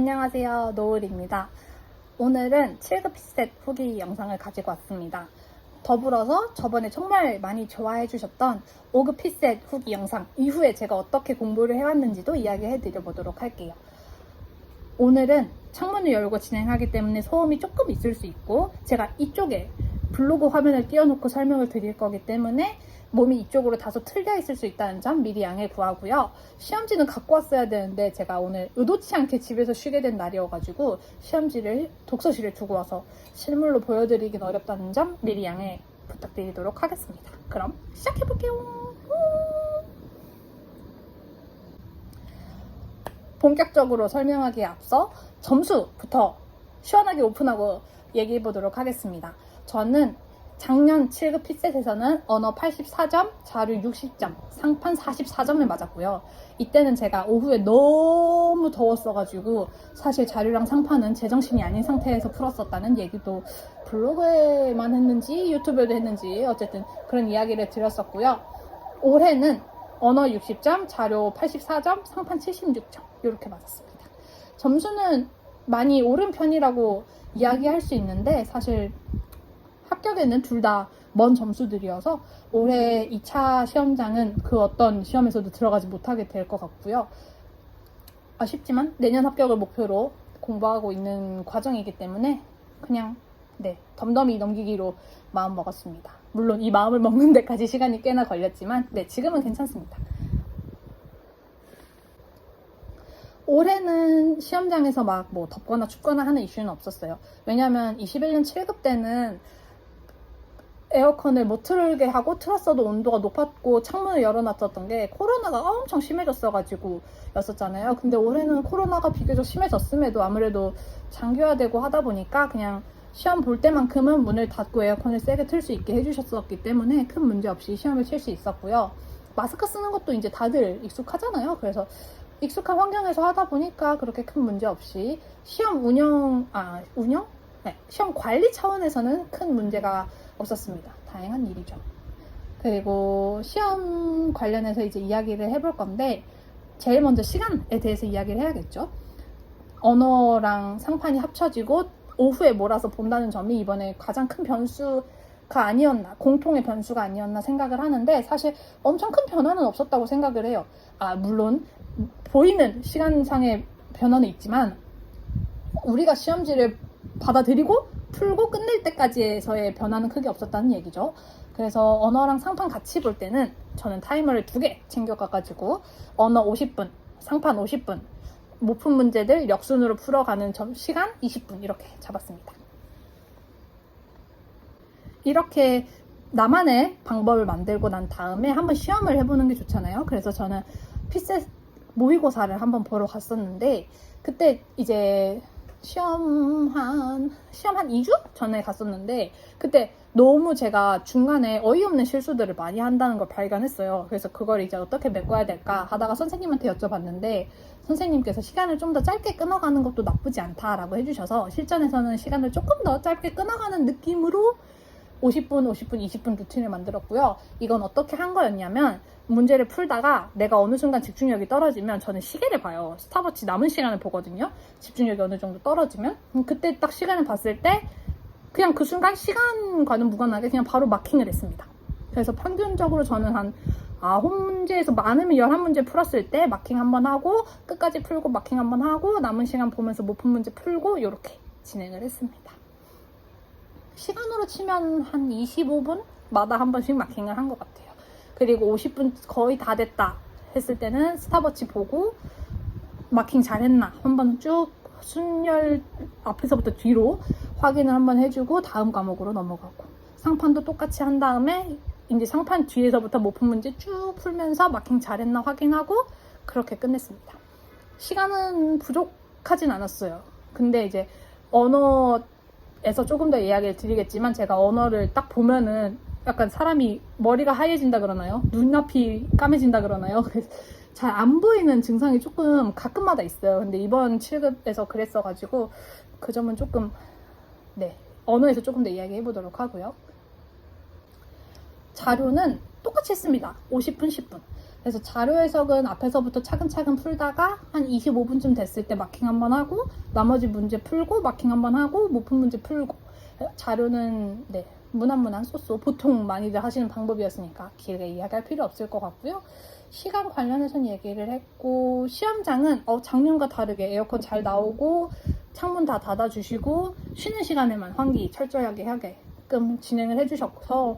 안녕하세요, 노을입니다. 오늘은 7급 피셋 후기 영상을 가지고 왔습니다. 더불어서 저번에 정말 많이 좋아해 주셨던 5급 피셋 후기 영상 이후에 제가 어떻게 공부를 해왔는지도 이야기해 드려보도록 할게요. 오늘은 창문을 열고 진행하기 때문에 소음이 조금 있을 수 있고, 제가 이쪽에 블로그 화면을 띄워놓고 설명을 드릴 거기 때문에 몸이 이쪽으로 다소 틀려 있을 수 있다는 점 미리 양해 구하고요. 시험지는 갖고 왔어야 되는데 제가 오늘 의도치 않게 집에서 쉬게 된 날이어가지고 시험지를 독서실에 두고 와서 실물로 보여드리긴 어렵다는 점 미리 양해 부탁드리도록 하겠습니다. 그럼 시작해볼게요. 본격적으로 설명하기에 앞서 점수부터 시원하게 오픈하고 얘기해보도록 하겠습니다. 저는 작년 7급 피셋에서는 언어 84점, 자료 60점, 상판 44점을 맞았고요. 이때는 제가 오후에 너무 더웠어가지고 사실 자료랑 상판은 제정신이 아닌 상태에서 풀었었다는 얘기도 블로그에만 했는지 유튜브에도 했는지 어쨌든 그런 이야기를 드렸었고요. 올해는 언어 60점, 자료 84점, 상판 76점 이렇게 맞았습니다. 점수는 많이 오른 편이라고 이야기할 수 있는데 사실 합격에는 둘 다 먼 점수들이어서 올해 2차 시험장은 그 어떤 시험에서도 들어가지 못하게 될 것 같고요. 아쉽지만 내년 합격을 목표로 공부하고 있는 과정이기 때문에 그냥 덤덤히 넘기기로 마음 먹었습니다. 물론 이 마음을 먹는 데까지 시간이 꽤나 걸렸지만 지금은 괜찮습니다. 올해는 시험장에서 막 덥거나 춥거나 하는 이슈는 없었어요. 왜냐하면 21년 7급 때는 에어컨을 못 틀게 하고 틀었어도 온도가 높았고 창문을 열어놨었던 게 코로나가 엄청 심해졌어가지고 였었잖아요. 근데 올해는 코로나가 비교적 심해졌음에도 아무래도 장기화되고 하다 보니까 그냥 시험 볼 때만큼은 문을 닫고 에어컨을 세게 틀 수 있게 해주셨었기 때문에 큰 문제 없이 시험을 칠 수 있었고요. 마스크 쓰는 것도 이제 다들 익숙하잖아요. 그래서 익숙한 환경에서 하다 보니까 그렇게 큰 문제 없이 시험 시험 관리 차원에서는 큰 문제가 없었습니다. 다행한 일이죠. 그리고 시험 관련해서 이제 이야기를 해볼 건데 제일 먼저 시간에 대해서 이야기를 해야겠죠. 언어랑 상판이 합쳐지고 오후에 몰아서 본다는 점이 이번에 가장 큰 변수가 아니었나, 공통의 변수가 아니었나 생각을 하는데 사실 엄청 큰 변화는 없었다고 생각을 해요. 물론 보이는 시간상의 변화는 있지만 우리가 시험지를 받아들이고 풀고 끝낼 때까지에서의 변화는 크게 없었다는 얘기죠. 그래서 언어랑 상판 같이 볼 때는 저는 타이머를 2개 챙겨가가지고 언어 50분, 상판 50분, 못 푼 문제들 역순으로 풀어가는 시간 20분 이렇게 잡았습니다. 이렇게 나만의 방법을 만들고 난 다음에 한번 시험을 해보는 게 좋잖아요. 그래서 저는 피셋 모의고사를 한번 보러 갔었는데 그때 이제 시험 한 2주 전에 갔었는데 그때 너무 제가 중간에 어이없는 실수들을 많이 한다는 걸 발견했어요. 그래서 그걸 이제 어떻게 메꿔야 될까 하다가 선생님한테 여쭤봤는데 선생님께서 시간을 좀 더 짧게 끊어가는 것도 나쁘지 않다라고 해주셔서 실전에서는 시간을 조금 더 짧게 끊어가는 느낌으로 50분, 20분 루틴을 만들었고요. 이건 어떻게 한 거였냐면 문제를 풀다가 내가 어느 순간 집중력이 떨어지면 저는 시계를 봐요. 스탑워치 남은 시간을 보거든요. 집중력이 어느 정도 떨어지면 그때 딱 시간을 봤을 때 그냥 그 순간 시간과는 무관하게 그냥 바로 마킹을 했습니다. 그래서 평균적으로 저는 한 9문제에서 많으면 11문제 풀었을 때 마킹 한번 하고 끝까지 풀고 마킹 한번 하고 남은 시간 보면서 못 푼 문제 풀고 이렇게 진행을 했습니다. 시간으로 치면 한 25분마다 한 번씩 마킹을 한 것 같아요. 그리고 50분 거의 다 됐다 했을 때는 스탑워치 보고 마킹 잘했나 한번 쭉 순열 앞에서부터 뒤로 확인을 한번 해주고 다음 과목으로 넘어가고 상판도 똑같이 한 다음에 이제 상판 뒤에서부터 못 푼 문제 쭉 풀면서 마킹 잘했나 확인하고 그렇게 끝냈습니다. 시간은 부족하진 않았어요. 근데 이제 언어에서 조금 더 이야기를 드리겠지만 제가 언어를 딱 보면은 약간 사람이 머리가 하얘진다 그러나요? 눈앞이 까매진다 그러나요? 그래서 잘 안 보이는 증상이 조금 가끔마다 있어요. 근데 이번 7급에서 그랬어가지고 그 점은 조금 언어에서 조금 더 이야기해 보도록 하고요. 자료는 똑같이 했습니다. 50분, 10분. 그래서 자료 해석은 앞에서부터 차근차근 풀다가 한 25분쯤 됐을 때 마킹 한번 하고 나머지 문제 풀고 마킹 한번 하고 못 푼 문제 풀고 자료는 네 무난무난 쏘쏘 보통 많이들 하시는 방법이었으니까 길게 이야기할 필요 없을 것 같고요. 시간 관련해서는 얘기를 했고 시험장은 작년과 다르게 에어컨 잘 나오고 창문 다 닫아주시고 쉬는 시간에만 환기 철저하게 하게끔 진행을 해주셔서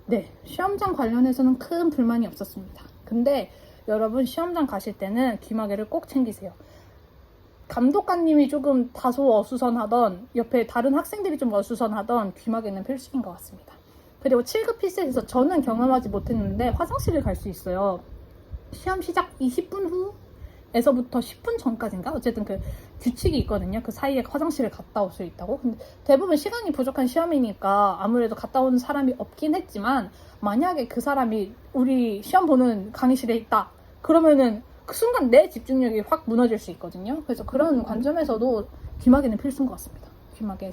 네, 시험장 관련해서는 큰 불만이 없었습니다. 근데 여러분 시험장 가실 때는 귀마개를 꼭 챙기세요. 감독관님이 조금 다소 어수선하던 옆에 다른 학생들이 좀 어수선하던 귀마개는 필수인 것 같습니다. 그리고 7급 필셋에서 저는 경험하지 못했는데 화장실을 갈 수 있어요. 시험 시작 20분 후에서부터 10분 전까지인가? 어쨌든 그 규칙이 있거든요. 그 사이에 화장실을 갔다 올 수 있다고. 근데 대부분 시간이 부족한 시험이니까 아무래도 갔다 오는 사람이 없긴 했지만 만약에 그 사람이 우리 시험 보는 강의실에 있다. 그러면은 그 순간 내 집중력이 확 무너질 수 있거든요. 그래서 그런 관점에서도 귀마개는 필수인 것 같습니다. 귀마개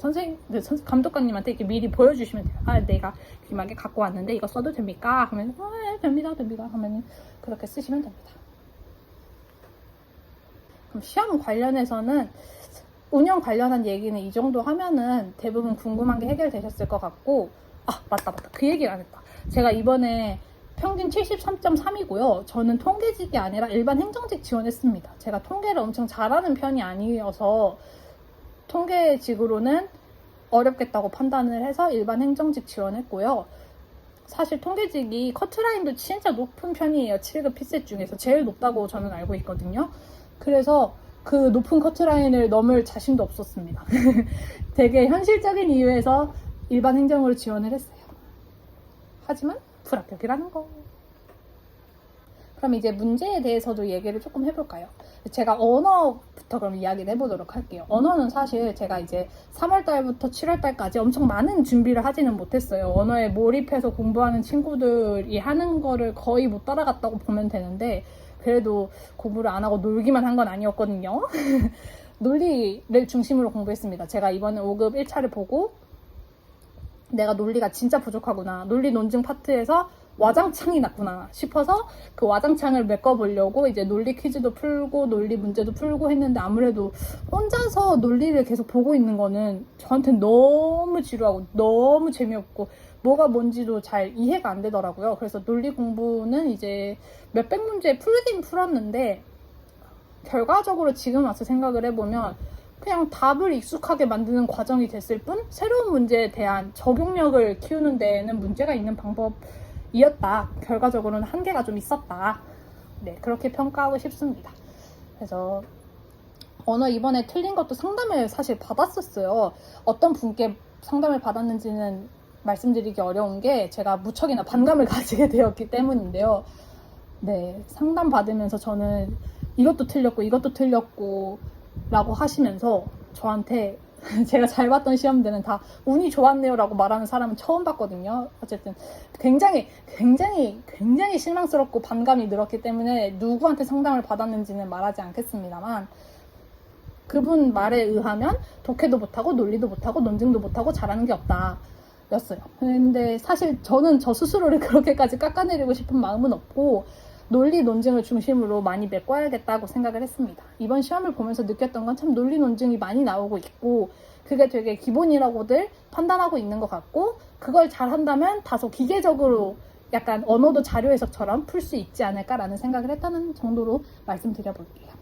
감독관님한테 이렇게 미리 보여주시면 돼요. 아, 내가 귀마개 갖고 왔는데 이거 써도 됩니까? 하면 됩니다 하면 그렇게 쓰시면 됩니다. 그럼 시험 관련해서는 운영 관련한 얘기는 이 정도 하면은 대부분 궁금한 게 해결되셨을 것 같고 맞다 그 얘기를 안 했다. 제가 이번에 평균 73.3이고요. 저는 통계직이 아니라 일반 행정직 지원했습니다. 제가 통계를 엄청 잘하는 편이 아니어서 통계직으로는 어렵겠다고 판단을 해서 일반 행정직 지원했고요. 사실 통계직이 커트라인도 진짜 높은 편이에요. 7급 필셋 중에서 제일 높다고 저는 알고 있거든요. 그래서 그 높은 커트라인을 넘을 자신도 없었습니다. 되게 현실적인 이유에서 일반 행정으로 지원을 했어요. 하지만 불합격이라는 거. 그럼 이제 문제에 대해서도 얘기를 조금 해볼까요? 제가 언어부터 그럼 이야기를 해보도록 할게요. 언어는 사실 제가 이제 3월달부터 7월달까지 엄청 많은 준비를 하지는 못했어요. 언어에 몰입해서 공부하는 친구들이 하는 거를 거의 못 따라갔다고 보면 되는데 그래도 공부를 안 하고 놀기만 한 건 아니었거든요. 논리를 중심으로 공부했습니다. 제가 이번에 5급 1차를 보고 내가 논리가 진짜 부족하구나. 논리 논증 파트에서 와장창이 났구나 싶어서 그 와장창을 메꿔보려고 이제 논리 퀴즈도 풀고 논리 문제도 풀고 했는데 아무래도 혼자서 논리를 계속 보고 있는 거는 저한테 너무 지루하고 너무 재미없고 뭐가 뭔지도 잘 이해가 안 되더라고요. 그래서 논리 공부는 이제 몇백 문제 풀긴 풀었는데 결과적으로 지금 와서 생각을 해보면 그냥 답을 익숙하게 만드는 과정이 됐을 뿐 새로운 문제에 대한 적용력을 키우는 데에는 문제가 있는 방법이었다. 결과적으로는 한계가 좀 있었다. 네, 그렇게 평가하고 싶습니다. 그래서 언어 이번에 틀린 것도 상담을 사실 받았었어요. 어떤 분께 상담을 받았는지는 말씀드리기 어려운 게 제가 무척이나 반감을 가지게 되었기 때문인데요. 네, 상담 받으면서 저는 이것도 틀렸고 라고 하시면서 저한테 제가 잘 봤던 시험들은 다 운이 좋았네요 라고 말하는 사람은 처음 봤거든요. 어쨌든 굉장히 실망스럽고 반감이 늘었기 때문에 누구한테 상담을 받았는지는 말하지 않겠습니다만 그분 말에 의하면 독해도 못하고 논리도 못하고 논증도 못하고 잘하는 게 없다 였어요. 근데 사실 저는 저 스스로를 그렇게까지 깎아내리고 싶은 마음은 없고 논리 논증을 중심으로 많이 메꿔야겠다고 생각을 했습니다. 이번 시험을 보면서 느꼈던 건 참 논리 논증이 많이 나오고 있고 그게 되게 기본이라고들 판단하고 있는 것 같고 그걸 잘한다면 다소 기계적으로 약간 언어도 자료 해석처럼 풀 수 있지 않을까라는 생각을 했다는 정도로 말씀드려볼게요.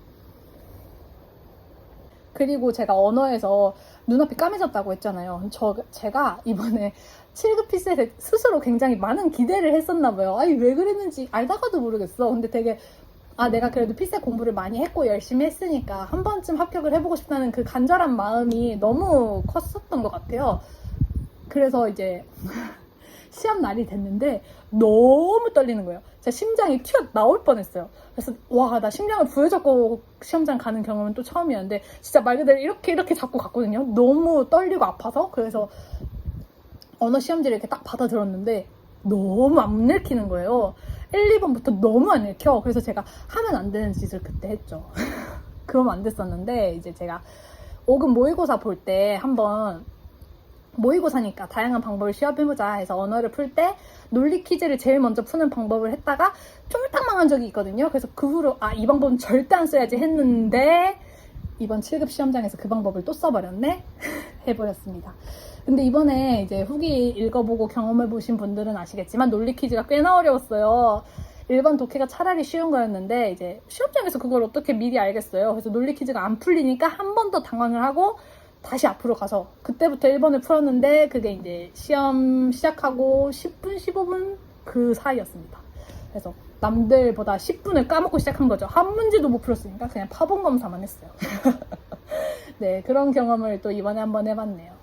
그리고 제가 언어에서 눈앞이 까매졌다고 했잖아요. 제가 이번에 7급 필셋에 스스로 굉장히 많은 기대를 했었나 봐요. 아니 왜 그랬는지 알다가도 모르겠어. 근데 되게 내가 그래도 필셋 공부를 많이 했고 열심히 했으니까 한 번쯤 합격을 해보고 싶다는 그 간절한 마음이 너무 컸었던 것 같아요. 그래서 이제 시험 날이 됐는데 너무 떨리는 거예요. 제 심장이 튀어 나올 뻔했어요. 그래서 나 심장을 부여잡고 시험장 가는 경험은 또 처음이었는데 진짜 말 그대로 이렇게 잡고 갔거든요. 너무 떨리고 아파서. 그래서 언어 시험지를 이렇게 딱 받아들었는데 너무 안 읽히는 거예요. 1, 2번부터 너무 안 읽혀. 그래서 제가 하면 안 되는 짓을 그때 했죠. 그러면 안 됐었는데 이제 제가 5급 모의고사 볼 때 한번 모의고사니까 다양한 방법을 시험해보자 해서 언어를 풀 때 논리 퀴즈를 제일 먼저 푸는 방법을 했다가 쫄딱 망한 적이 있거든요. 그래서 그 후로 이 방법은 절대 안 써야지 했는데 이번 7급 시험장에서 그 방법을 또 써버렸네? 해버렸습니다. 근데 이번에 이제 후기 읽어보고 경험해보신 분들은 아시겠지만 논리 퀴즈가 꽤나 어려웠어요. 일반 독해가 차라리 쉬운 거였는데 이제 시험장에서 그걸 어떻게 미리 알겠어요. 그래서 논리 퀴즈가 안 풀리니까 한 번 더 당황을 하고 다시 앞으로 가서 그때부터 1번을 풀었는데 그게 이제 시험 시작하고 10분, 15분 그 사이였습니다. 그래서 남들보다 10분을 까먹고 시작한 거죠. 한 문제도 못 풀었으니까 그냥 파본 검사만 했어요. 네, 그런 경험을 또 이번에 한번 해봤네요.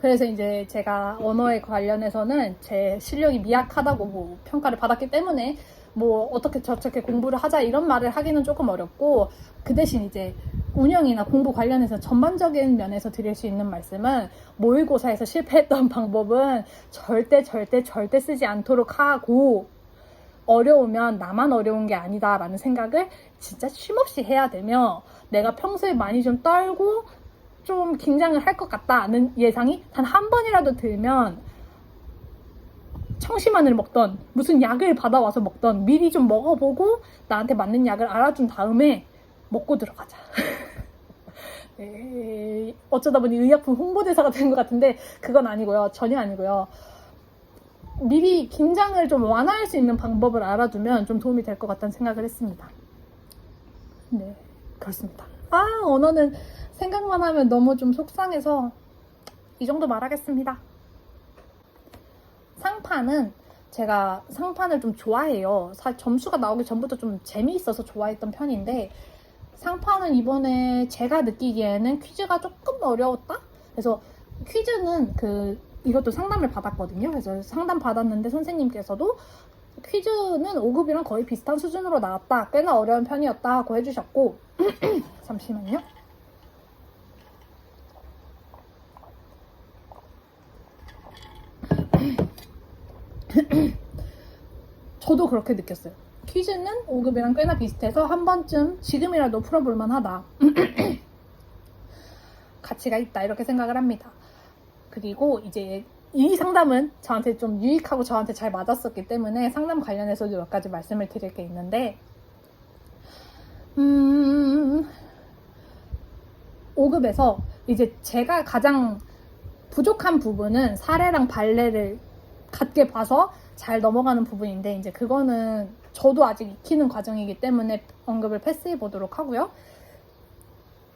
그래서 이제 제가 언어에 관련해서는 제 실력이 미약하다고 뭐 평가를 받았기 때문에 뭐 어떻게 저렇게 공부를 하자 이런 말을 하기는 조금 어렵고, 그 대신 이제 운영이나 공부 관련해서 전반적인 면에서 드릴 수 있는 말씀은 모의고사에서 실패했던 방법은 절대 쓰지 않도록 하고, 어려우면 나만 어려운 게 아니다 라는 생각을 진짜 쉼없이 해야 되며, 내가 평소에 많이 좀 떨고 좀 긴장을 할 것 같다는 예상이 단 한 번이라도 들면 청심환을 먹던 무슨 약을 받아와서 먹던 미리 좀 먹어보고 나한테 맞는 약을 알아준 다음에 먹고 들어가자. 네, 어쩌다 보니 의약품 홍보대사가 된 것 같은데 그건 아니고요. 전혀 아니고요. 미리 긴장을 좀 완화할 수 있는 방법을 알아두면 좀 도움이 될 것 같다는 생각을 했습니다. 네, 그렇습니다. 언어는 생각만 하면 너무 좀 속상해서 이 정도 말하겠습니다. 상판은 제가 상판을 좀 좋아해요. 점수가 나오기 전부터 좀 재미있어서 좋아했던 편인데, 상판은 이번에 제가 느끼기에는 퀴즈가 조금 어려웠다? 그래서 퀴즈는 이것도 상담을 받았거든요. 그래서 상담 받았는데 선생님께서도 퀴즈는 5급이랑 거의 비슷한 수준으로 나왔다, 꽤나 어려운 편이었다 하고 해주셨고 잠시만요. 저도 그렇게 느꼈어요. 퀴즈는 5급이랑 꽤나 비슷해서 한 번쯤 지금이라도 풀어볼 만하다. 가치가 있다, 이렇게 생각을 합니다. 그리고 이제 이 상담은 저한테 좀 유익하고 저한테 잘 맞았었기 때문에 상담 관련해서도 몇 가지 말씀을 드릴 게 있는데, 5급에서 이제 제가 가장 부족한 부분은 사례랑 발레를 같게 봐서 잘 넘어가는 부분인데, 이제 그거는 저도 아직 익히는 과정이기 때문에 언급을 패스해 보도록 하고요.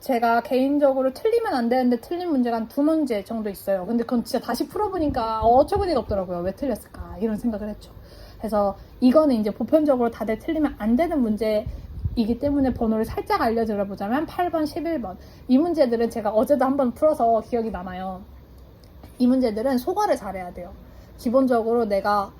제가 개인적으로 틀리면 안 되는데 틀린 문제가 한 2문제 정도 있어요. 근데 그건 진짜 다시 풀어보니까 어처구니가 없더라고요. 왜 틀렸을까 이런 생각을 했죠. 그래서 이거는 이제 보편적으로 다들 틀리면 안 되는 문제이기 때문에 번호를 살짝 알려드려 보자면 8번, 11번 이 문제들은 제가 어제도 한번 풀어서 기억이 남아요. 이 문제들은 소거를 잘해야 돼요. 기본적으로 내가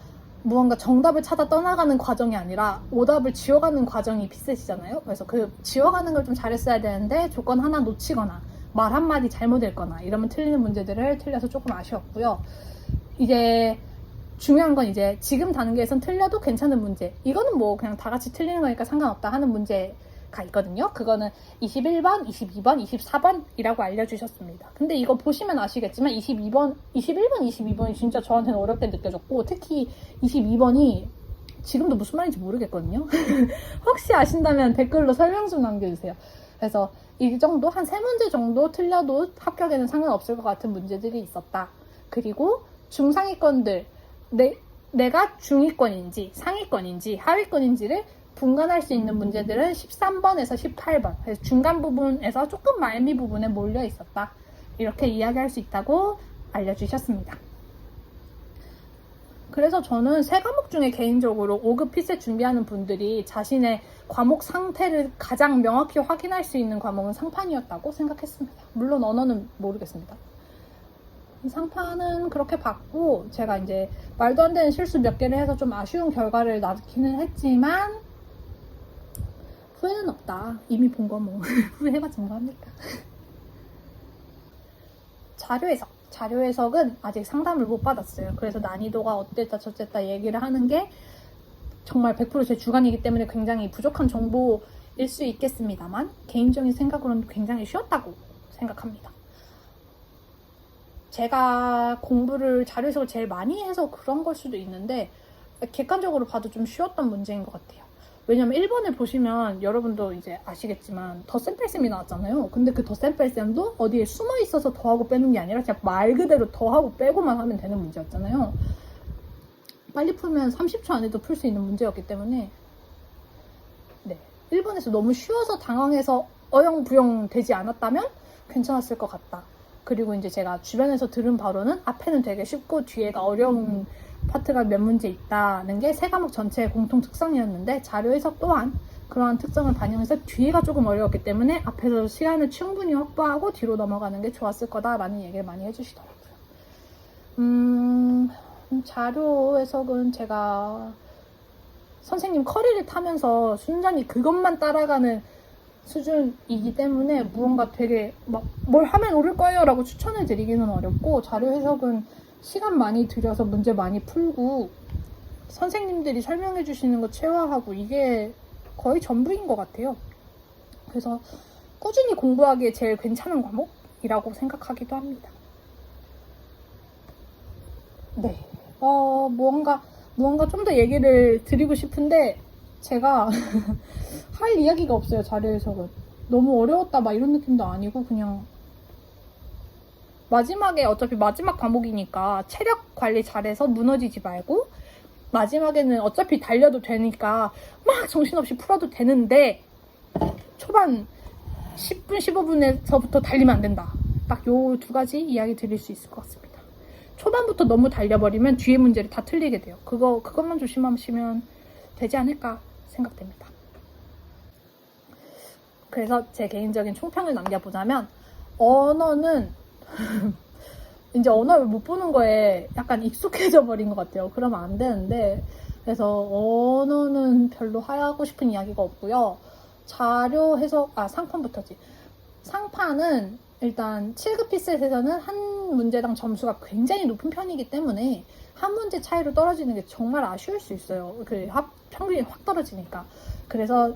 무언가 정답을 찾아 떠나가는 과정이 아니라 오답을 지워가는 과정이 피셋이잖아요. 그래서 그 지워가는 걸 좀 잘했어야 되는데 조건 하나 놓치거나 말 한마디 잘못 읽거나 이러면 틀리는 문제들을 틀려서 조금 아쉬웠고요. 이제 중요한 건 이제 지금 단계에선 틀려도 괜찮은 문제, 이거는 뭐 그냥 다 같이 틀리는 거니까 상관없다 하는 문제가 있거든요. 그거는 21번, 22번, 24번이라고 알려주셨습니다. 근데 이거 보시면 아시겠지만 21번, 22번이 진짜 저한테는 어렵게 느껴졌고, 특히 22번이 지금도 무슨 말인지 모르겠거든요. 혹시 아신다면 댓글로 설명 좀 남겨주세요. 그래서 이 정도 한 3문제 정도 틀려도 합격에는 상관없을 것 같은 문제들이 있었다. 그리고 중상위권들, 내가 중위권인지 상위권인지 하위권인지를 분간할 수 있는 문제들은 13번에서 18번, 그래서 중간 부분에서 조금 말미 부분에 몰려 있었다, 이렇게 이야기할 수 있다고 알려주셨습니다. 그래서 저는 3과목 중에 개인적으로 5급 피셋 준비하는 분들이 자신의 과목 상태를 가장 명확히 확인할 수 있는 과목은 상판이었다고 생각했습니다. 물론 언어는 모르겠습니다. 상판은 그렇게 봤고, 제가 이제 말도 안 되는 실수 몇 개를 해서 좀 아쉬운 결과를 낳기는 했지만 후회는 없다. 이미 본 거 뭐 후회해봤자 뭐합니까. 자료 해석은 아직 상담을 못 받았어요. 그래서 난이도가 어땠다 저쨌다 얘기를 하는 게 정말 100% 제 주관이기 때문에 굉장히 부족한 정보일 수 있겠습니다만, 개인적인 생각으로는 굉장히 쉬웠다고 생각합니다. 제가 공부를 자료 해석을 제일 많이 해서 그런 걸 수도 있는데 객관적으로 봐도 좀 쉬웠던 문제인 것 같아요. 왜냐면 1번을 보시면 여러분도 이제 아시겠지만 덧셈뺄셈이 나왔잖아요. 근데 그 덧셈뺄셈도 어디에 숨어 있어서 더하고 빼는 게 아니라 그냥 말 그대로 더하고 빼고만 하면 되는 문제였잖아요. 빨리 풀면 30초 안에도 풀 수 있는 문제였기 때문에 1번에서 너무 쉬워서 당황해서 어영부영 되지 않았다면 괜찮았을 것 같다. 그리고 이제 제가 주변에서 들은 바로는 앞에는 되게 쉽고 뒤에가 어려운 파트가 몇 문제 있다는 게 세 과목 전체의 공통 특성이었는데 자료 해석 또한 그러한 특성을 반영해서 뒤에가 조금 어려웠기 때문에 앞에서 시간을 충분히 확보하고 뒤로 넘어가는 게 좋았을 거다라는 얘기를 많이 해주시더라고요. 자료 해석은 제가 선생님 커리를 타면서 순전히 그것만 따라가는 수준이기 때문에 무언가 되게 막 뭘 하면 옳을 거예요 라고 추천을 드리기는 어렵고, 자료 해석은 시간 많이 들여서 문제 많이 풀고 선생님들이 설명해 주시는 거 체화하고 이게 거의 전부인 것 같아요. 그래서 꾸준히 공부하기에 제일 괜찮은 과목이라고 생각하기도 합니다. 네, 무언가 좀 더 얘기를 드리고 싶은데 제가 할 이야기가 없어요. 자료 해석은 너무 어려웠다 막 이런 느낌도 아니고, 그냥 마지막에 어차피 마지막 과목이니까 체력 관리 잘해서 무너지지 말고, 마지막에는 어차피 달려도 되니까 막 정신없이 풀어도 되는데 초반 10분 15분에서부터 달리면 안 된다. 딱 요 두 가지 이야기 드릴 수 있을 것 같습니다. 초반부터 너무 달려버리면 뒤에 문제를 다 틀리게 돼요. 그것만 조심하시면 되지 않을까 생각됩니다. 그래서 제 개인적인 총평을 남겨보자면, 언어는 이제 언어를 못 보는 거에 약간 익숙해져 버린 것 같아요. 그러면 안 되는데, 그래서 언어는 별로 하고 싶은 이야기가 없고요. 자료 해석, 상판부터지. 상판은 일단 7급 피셋에서는 한 문제당 점수가 굉장히 높은 편이기 때문에 한 문제 차이로 떨어지는 게 정말 아쉬울 수 있어요. 평균이 확 떨어지니까. 그래서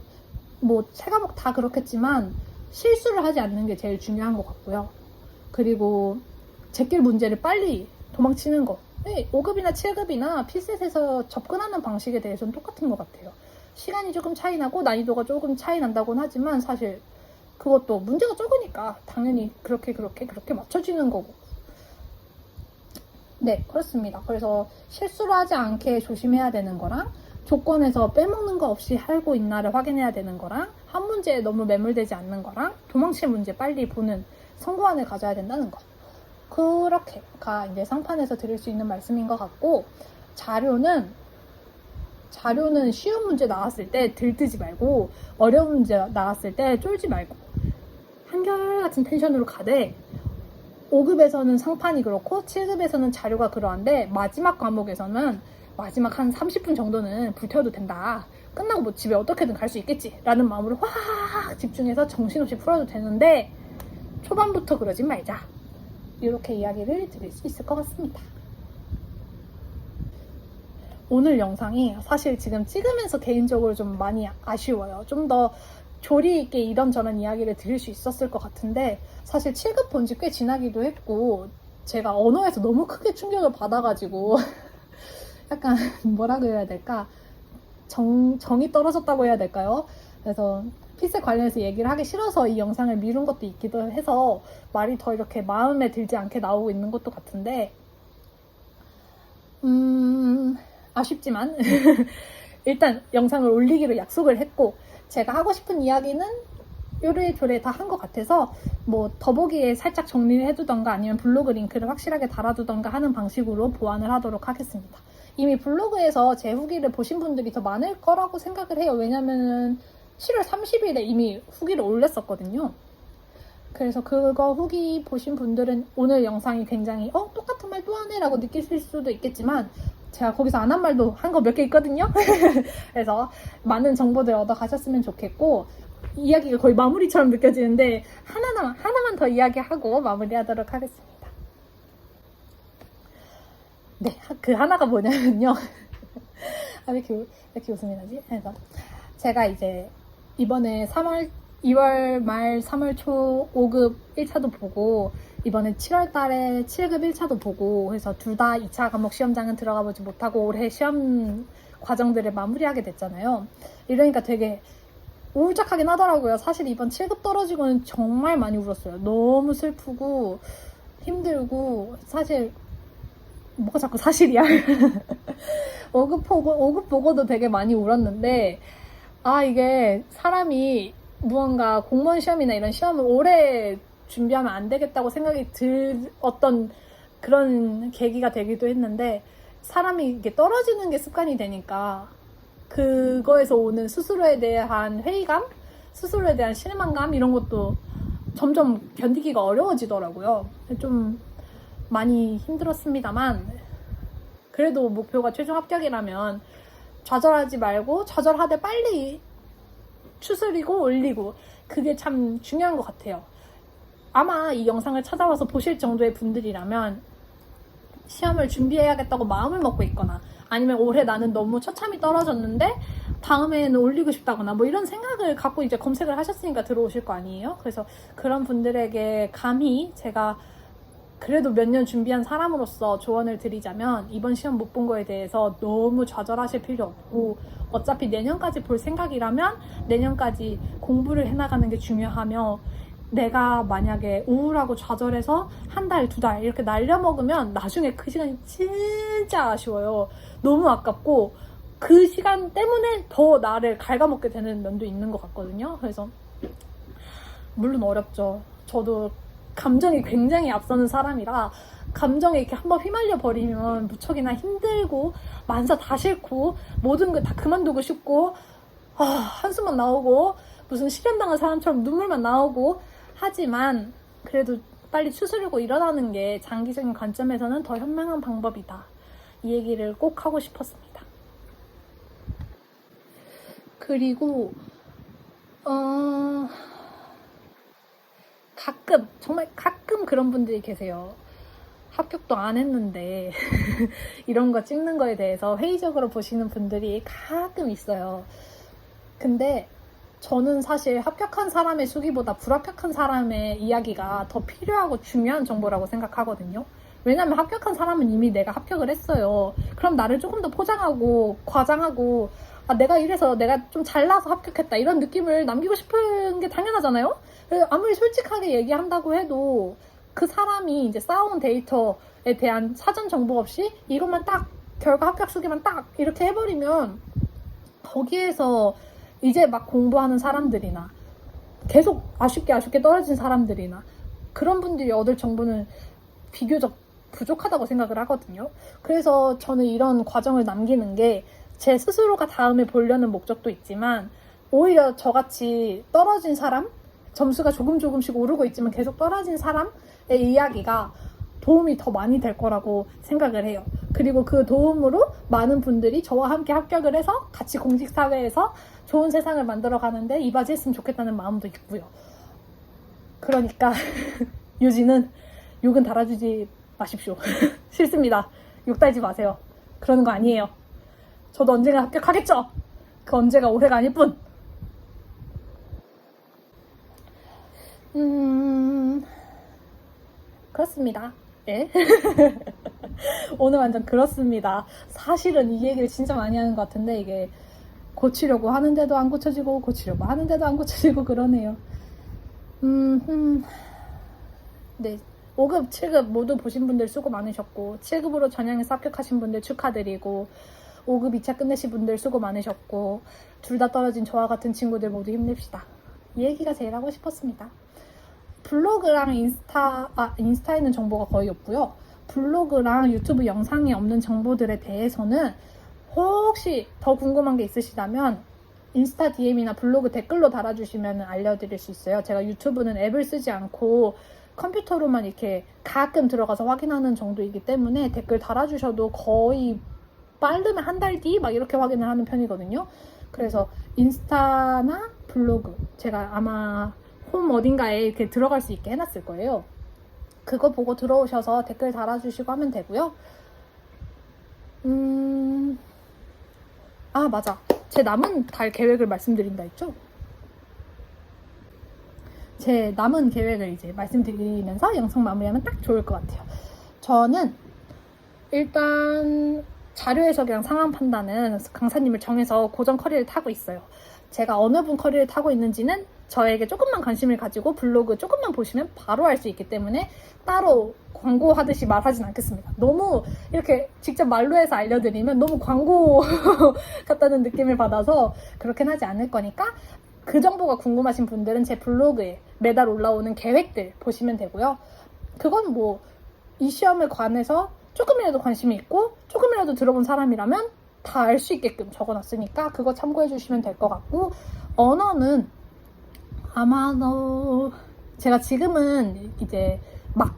뭐 세 과목 다 그렇겠지만 실수를 하지 않는 게 제일 중요한 것 같고요. 그리고 제낄 문제를 빨리 도망치는 거. 5급이나 7급이나 피셋에서 접근하는 방식에 대해서는 똑같은 것 같아요. 시간이 조금 차이 나고 난이도가 조금 차이 난다고는 하지만 사실 그것도 문제가 적으니까 당연히 그렇게 맞춰지는 거고. 네, 그렇습니다. 그래서 실수를 하지 않게 조심해야 되는 거랑, 조건에서 빼먹는 거 없이 하고 있나를 확인해야 되는 거랑, 한 문제에 너무 매몰되지 않는 거랑, 도망칠 문제 빨리 보는 성구안을 가져야 된다는 거. 그렇게가 이제 상판에서 드릴 수 있는 말씀인 것 같고, 자료는 쉬운 문제 나왔을 때 들뜨지 말고, 어려운 문제 나왔을 때 쫄지 말고 한결같은 텐션으로 가되, 5급에서는 상판이 그렇고 7급에서는 자료가 그러한데, 마지막 과목에서는 마지막 한 30분 정도는 불태워도 된다. 끝나고 뭐 집에 어떻게든 갈 수 있겠지 라는 마음으로 확 집중해서 정신없이 풀어도 되는데, 초반부터 그러지 말자. 이렇게 이야기를 드릴 수 있을 것 같습니다. 오늘 영상이 사실 지금 찍으면서 개인적으로 좀 많이 아쉬워요. 좀 더 조리 있게 이런저런 이야기를 드릴 수 있었을 것 같은데, 사실 7급 본 지 꽤 지나기도 했고 제가 언어에서 너무 크게 충격을 받아가지고 약간 뭐라 그래야 될까, 정이 떨어졌다고 해야 될까요? 그래서 피셋 관련해서 얘기를 하기 싫어서 이 영상을 미룬 것도 있기도 해서 말이 더 이렇게 마음에 들지 않게 나오고 있는 것도 같은데, 아쉽지만 일단 영상을 올리기로 약속을 했고, 제가 하고 싶은 이야기는 요래조래 다 한 것 같아서 뭐 더보기에 살짝 정리를 해두던가 아니면 블로그 링크를 확실하게 달아두던가 하는 방식으로 보완을 하도록 하겠습니다. 이미 블로그에서 제 후기를 보신 분들이 더 많을 거라고 생각을 해요. 왜냐면은 7월 30일에 이미 후기를 올렸었거든요. 그래서 그거 후기 보신 분들은 오늘 영상이 굉장히 똑같은 말 또 하네 라고 느끼실 수도 있겠지만, 제가 거기서 안 한 말도 한 거 몇 개 있거든요. 그래서 많은 정보들 얻어 가셨으면 좋겠고, 이야기가 거의 마무리처럼 느껴지는데 하나만 더 이야기하고 마무리하도록 하겠습니다. 네, 그 하나가 뭐냐면요. 왜 이렇게 웃음이 나지? 그래서 제가 이제 이번에 3월 2월 말 3월 초 5급 1차도 보고 이번에 7월 달에 7급 1차도 보고 해서 둘 다 2차 과목 시험장은 들어가 보지 못하고 올해 시험 과정들을 마무리하게 됐잖아요. 이러니까 되게 우울적하긴 하더라고요. 사실 이번 7급 떨어지고는 정말 많이 울었어요. 너무 슬프고 힘들고 사실 뭐가 자꾸 사실이야. 5급 보고도 되게 많이 울었는데 이게 사람이 무언가 공무원 시험이나 이런 시험을 오래 준비하면 안 되겠다고 생각이 어떤 그런 계기가 되기도 했는데 사람이 이게 떨어지는 게 습관이 되니까 그거에서 오는 스스로에 대한 회의감, 스스로에 대한 실망감 이런 것도 점점 견디기가 어려워지더라고요. 좀 많이 힘들었습니다만 그래도 목표가 최종 합격이라면 좌절하지 말고 좌절하되 빨리 추스리고 올리고 그게 참 중요한 것 같아요. 아마 이 영상을 찾아와서 보실 정도의 분들이라면 시험을 준비해야겠다고 마음을 먹고 있거나 아니면 올해 나는 너무 처참히 떨어졌는데 다음에는 올리고 싶다거나 뭐 이런 생각을 갖고 이제 검색을 하셨으니까 들어오실 거 아니에요? 그래서 그런 분들에게 감히 제가 그래도 몇 년 준비한 사람으로서 조언을 드리자면 이번 시험 못 본 거에 대해서 너무 좌절하실 필요 없고 어차피 내년까지 볼 생각이라면 내년까지 공부를 해나가는 게 중요하며 내가 만약에 우울하고 좌절해서 한 달, 두 달 이렇게 날려먹으면 나중에 그 시간이 진짜 아쉬워요. 너무 아깝고 그 시간 때문에 더 나를 갉아먹게 되는 면도 있는 것 같거든요. 그래서 물론 어렵죠. 저도 감정이 굉장히 앞서는 사람이라 감정에 이렇게 한번 휘말려 버리면 무척이나 힘들고 만사 다 싫고 모든 걸 다 그만두고 싶고 한숨만 나오고 무슨 실현당한 사람처럼 눈물만 나오고 하지만 그래도 빨리 추스르고 일어나는 게 장기적인 관점에서는 더 현명한 방법이다. 이 얘기를 꼭 하고 싶었습니다. 그리고 정말 가끔 그런 분들이 계세요. 합격도 안 했는데 이런 거 찍는 거에 대해서 회의적으로 보시는 분들이 가끔 있어요. 근데 저는 사실 합격한 사람의 수기보다 불합격한 사람의 이야기가 더 필요하고 중요한 정보라고 생각하거든요. 왜냐면 합격한 사람은 이미 내가 합격을 했어요. 그럼 나를 조금 더 포장하고 과장하고 내가 이래서 내가 좀 잘나서 합격했다 이런 느낌을 남기고 싶은 게 당연하잖아요. 아무리 솔직하게 얘기한다고 해도 그 사람이 이제 쌓아온 데이터에 대한 사전 정보 없이 이것만 딱 결과 합격 수기만 딱 이렇게 해버리면 거기에서 이제 막 공부하는 사람들이나 계속 아쉽게 떨어진 사람들이나 그런 분들이 얻을 정보는 비교적 부족하다고 생각을 하거든요. 그래서 저는 이런 과정을 남기는 게 제 스스로가 다음에 보려는 목적도 있지만 오히려 저같이 떨어진 사람, 점수가 조금씩 오르고 있지만 계속 떨어진 사람의 이야기가 도움이 더 많이 될 거라고 생각을 해요. 그리고 그 도움으로 많은 분들이 저와 함께 합격을 해서 같이 공직사회에서 좋은 세상을 만들어 가는데 이바지했으면 좋겠다는 마음도 있고요. 그러니까 유지는 욕은 달아주지 마십시오. 싫습니다. 욕 달지 마세요. 그러는 거 아니에요. 저도 언젠가 합격하겠죠? 그 언제가 올해가 아닐 뿐. 그렇습니다. 네. 오늘 완전 그렇습니다. 사실은 이 얘기를 진짜 많이 하는 것 같은데 이게 고치려고 하는데도 안 고쳐지고 고치려고 하는데도 안 고쳐지고 그러네요. 네. 5급, 7급 모두 보신 분들 수고 많으셨고 7급으로 전형에서 합격하신 분들 축하드리고 5급 2차 끝내신 분들 수고 많으셨고 둘 다 떨어진 저와 같은 친구들 모두 힘냅시다. 이 얘기가 제일 하고 싶었습니다. 블로그랑 인스타에는 정보가 거의 없고요. 블로그랑 유튜브 영상에 없는 정보들에 대해서는 혹시 더 궁금한 게 있으시다면 인스타 DM이나 블로그 댓글로 달아주시면 알려드릴 수 있어요. 제가 유튜브는 앱을 쓰지 않고 컴퓨터로만 이렇게 가끔 들어가서 확인하는 정도이기 때문에 댓글 달아주셔도 거의 빠르면 한 달 뒤 막 이렇게 확인을 하는 편이거든요. 그래서 인스타나 블로그 제가 아마 홈 어딘가에 이렇게 들어갈 수 있게 해놨을 거예요. 그거 보고 들어오셔서 댓글 달아주시고 하면 되고요. 맞아. 제 남은 달 계획을 말씀드린다 했죠? 제 남은 계획을 이제 말씀드리면서 영상 마무리하면 딱 좋을 것 같아요. 저는 일단 자료 해석이랑 상황 판단은 강사님을 정해서 고정 커리를 타고 있어요. 제가 어느 분 커리를 타고 있는지는 저에게 조금만 관심을 가지고 블로그 조금만 보시면 바로 알 수 있기 때문에 따로 광고하듯이 말하진 않겠습니다. 너무 이렇게 직접 말로 해서 알려드리면 너무 광고 같다는 느낌을 받아서 그렇게는 하지 않을 거니까 그 정보가 궁금하신 분들은 제 블로그에 매달 올라오는 계획들 보시면 되고요. 그건 뭐 이 시험에 관해서 조금이라도 관심이 있고 조금이라도 들어본 사람이라면 다 알 수 있게끔 적어놨으니까 그거 참고해 주시면 될 것 같고, 언어는 아마 제가 지금은 이제 막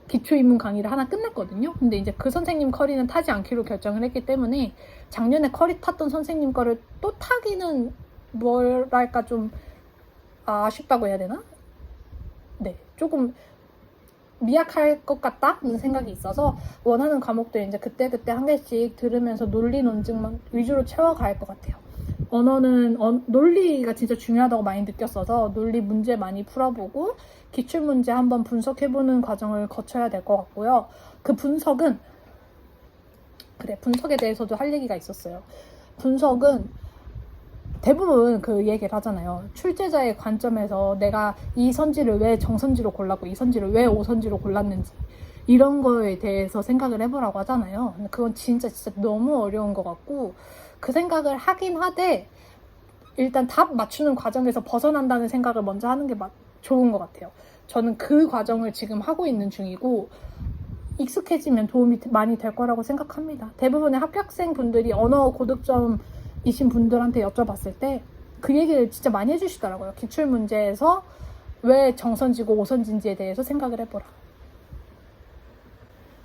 기초입문 강의를 하나 끝냈거든요. 근데 이제 그 선생님 커리는 타지 않기로 결정을 했기 때문에 작년에 커리 탔던 선생님 거를 또 타기는 뭐랄까 좀 아쉽다고 해야 되나? 네, 조금 미약할 것 같다는 생각이 있어서 원하는 과목들 이제 그때그때 한 개씩 들으면서 논리 논증만 위주로 채워갈 것 같아요. 언어는 논리가 진짜 중요하다고 많이 느꼈어서 논리 문제 많이 풀어보고 기출문제 한번 분석해보는 과정을 거쳐야 될 것 같고요. 그 분석은 분석에 대해서도 할 얘기가 있었어요. 분석은 대부분 그 얘기를 하잖아요. 출제자의 관점에서 내가 이 선지를 왜 정선지로 골랐고 이 선지를 왜 오선지로 골랐는지 이런 거에 대해서 생각을 해보라고 하잖아요. 근데 그건 진짜 너무 어려운 것 같고, 그 생각을 하긴 하되 일단 답 맞추는 과정에서 벗어난다는 생각을 먼저 하는 게 좋은 것 같아요. 저는 그 과정을 지금 하고 있는 중이고 익숙해지면 도움이 많이 될 거라고 생각합니다. 대부분의 합격생 분들이 언어 고득점이신 분들한테 여쭤봤을 때 그 얘기를 진짜 많이 해주시더라고요. 기출문제에서 왜 정선지고 오선지인지에 대해서 생각을 해보라.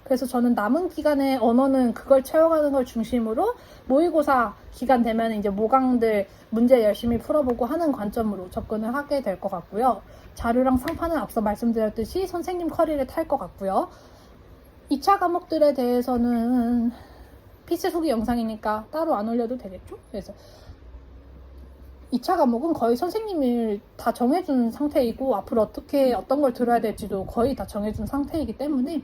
그래서 저는 남은 기간에 언어는 그걸 채워가는 걸 중심으로 모의고사 기간 되면 이제 모강들 문제 열심히 풀어보고 하는 관점으로 접근을 하게 될 것 같고요. 자료랑 상판은 앞서 말씀드렸듯이 선생님 커리를 탈 것 같고요. 2차 과목들에 대해서는 피스 소개 영상이니까 따로 안 올려도 되겠죠? 그래서 2차 과목은 거의 선생님을 다 정해준 상태이고 앞으로 어떤 걸 들어야 될지도 거의 다 정해준 상태이기 때문에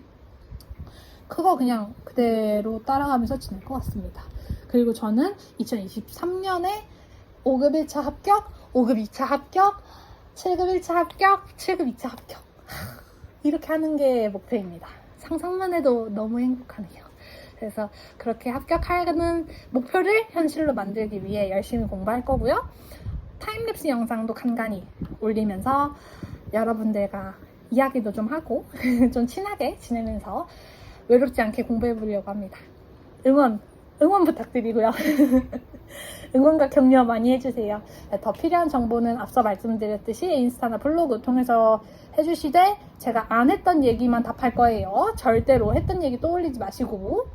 그거 그냥 그대로 따라가면서 지낼 것 같습니다. 그리고 저는 2023년에 5급 1차 합격, 5급 2차 합격, 7급 1차 합격, 7급 2차 합격 이렇게 하는 게 목표입니다. 상상만 해도 너무 행복하네요. 그래서 그렇게 합격하는 목표를 현실로 만들기 위해 열심히 공부할 거고요. 타임랩스 영상도 간간히 올리면서 여러분들과 이야기도 좀 하고 좀 친하게 지내면서 외롭지 않게 공부해 보려고 합니다. 응원 부탁드리고요. 응원과 격려 많이 해주세요. 더 필요한 정보는 앞서 말씀드렸듯이 인스타나 블로그 통해서 해주시되 제가 안 했던 얘기만 답할 거예요. 절대로 했던 얘기 떠올리지 마시고.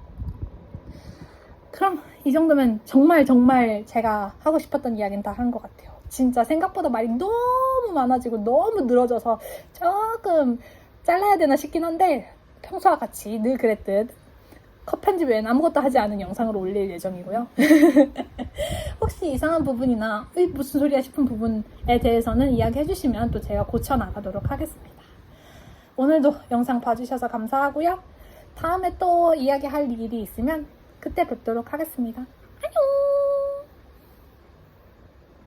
그럼 이 정도면 정말 제가 하고 싶었던 이야기는 다 한 것 같아요. 진짜 생각보다 말이 너무 많아지고 너무 늘어져서 조금 잘라야 되나 싶긴 한데 평소와 같이 늘 그랬듯 컷 편집 외에는 아무것도 하지 않은 영상으로 올릴 예정이고요. 혹시 이상한 부분이나 무슨 소리야 싶은 부분에 대해서는 이야기해 주시면 또 제가 고쳐나가도록 하겠습니다. 오늘도 영상 봐주셔서 감사하고요. 다음에 또 이야기할 일이 있으면 그때 뵙도록 하겠습니다.